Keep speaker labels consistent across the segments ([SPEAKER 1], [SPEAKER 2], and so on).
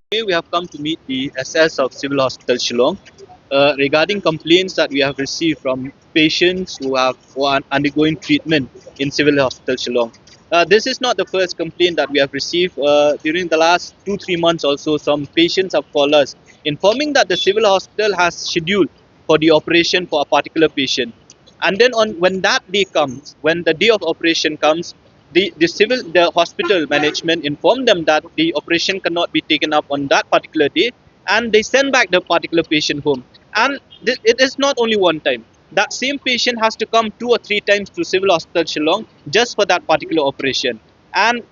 [SPEAKER 1] Today we have come to meet the SS of Civil Hospital Shillong regarding complaints that we have received from patients who are undergoing treatment in Civil Hospital Shillong. This is not the first complaint that we have received. During the last 2-3 months also, some patients have called us informing that the Civil Hospital has scheduled for the operation for a particular patient. And then when that day comes, when the day of operation comes, the hospital management informed them that the operation cannot be taken up on that particular day, and they send back the particular patient home. And it is not only one time. That same patient has to come 2 or 3 times to Civil Hospital Shillong just for that particular operation. And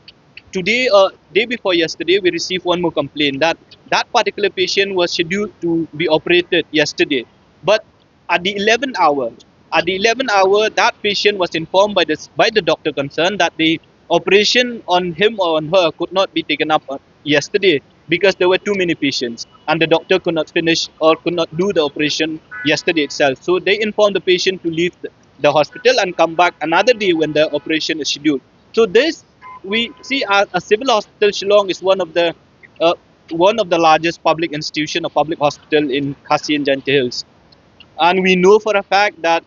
[SPEAKER 1] today, day before yesterday, we received one more complaint that that particular patient was scheduled to be operated yesterday, but at the 11th hour, that patient was informed by the doctor concerned that the operation on him or on her could not be taken up yesterday because there were too many patients and the doctor could not finish or could not do the operation yesterday itself. So they informed the patient to leave the hospital and come back another day when the operation is scheduled. So this we see a Civil Hospital Shillong is one of the largest public institution or public hospital in Khasi and Jaintia Hills. And we know for a fact that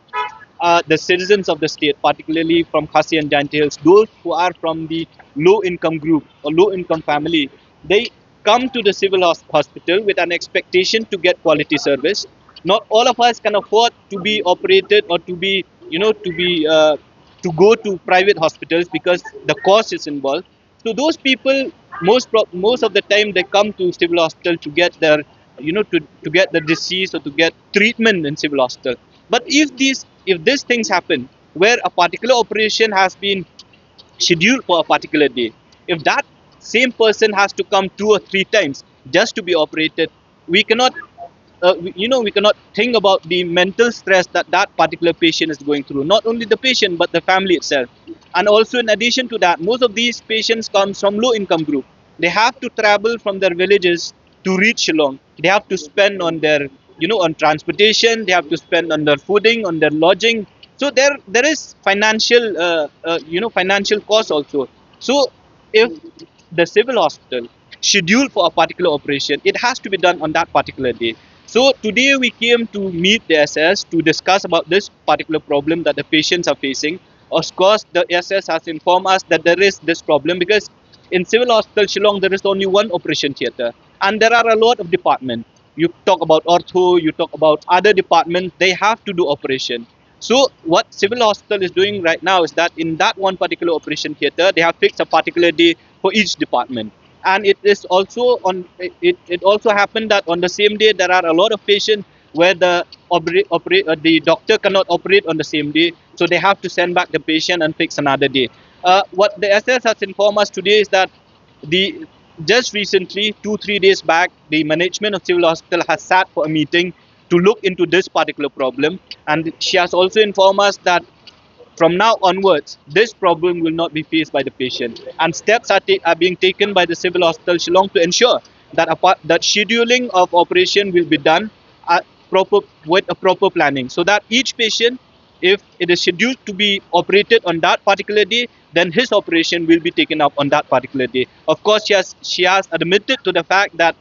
[SPEAKER 1] the citizens of the state, particularly from Khasi and Jaintia Hills, those who are from the low-income group or low-income family, they come to the civil hospital with an expectation to get quality service. Not all of us can afford to be operated or to be, to go to private hospitals because the cost is involved. So those people, most of the time, they come to civil hospital to get their, to get the disease or to get treatment in civil hospital. But if these things happen, where a particular operation has been scheduled for a particular day, if that same person has to come 2 or 3 times just to be operated, we cannot we cannot think about the mental stress that that particular patient is going through. Not only the patient, but the family itself. And also, in addition to that, most of these patients come from low income group. They have to travel from their villages to reach Shillong. They have to spend on their, on transportation. They have to spend on their fooding, on their lodging. So there is financial, financial cost also. So if the civil hospital scheduled for a particular operation, it has to be done on that particular day. So today we came to meet the SS to discuss about this particular problem that the patients are facing. Of course, the SS has informed us that there is this problem because in Civil Hospital Shillong there is only one operation theatre and there are a lot of departments. You talk about ortho, you talk about other departments, they have to do operation. So what Civil Hospital is doing right now is that in that one particular operation theatre, they have fixed a particular day for each department. And it is also it also happened that on the same day there are a lot of patients where the doctor cannot operate on the same day, so they have to send back the patient and fix another day. What the SS has informed us today is that the just recently 2-3 days back, the management of Civil Hospital has sat for a meeting to look into this particular problem, and she has also informed us that from now onwards, this problem will not be faced by the patient, and steps are being taken by the Civil Hospital Shillong to ensure that that scheduling of operation will be done with a proper planning, so that each patient, if it is scheduled to be operated on that particular day, then his operation will be taken up on that particular day. Of course, she has admitted to the fact that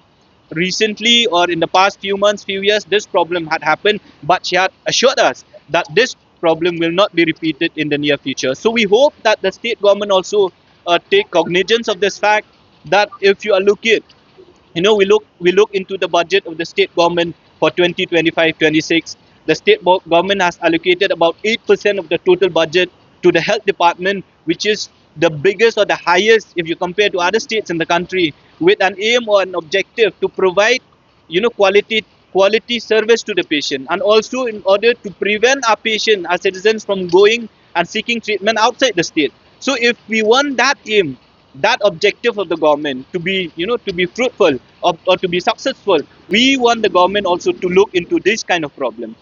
[SPEAKER 1] recently or in the past few months, few years, this problem had happened, but she had assured us that this problem will not be repeated in the near future. So we hope that the state government also take cognizance of this fact, that if you are looking, we look into the budget of the state government for 2025-26. The state government has allocated about 8% of the total budget to the health department, which is the biggest or the highest if you compare to other states in the country, with an aim or an objective to provide quality quality service to the patient, and also in order to prevent our patient, our citizens, from going and seeking treatment outside the state. So if we want that aim, that objective of the government to be, to be fruitful, or to be successful, we want the government also to look into this kind of problem.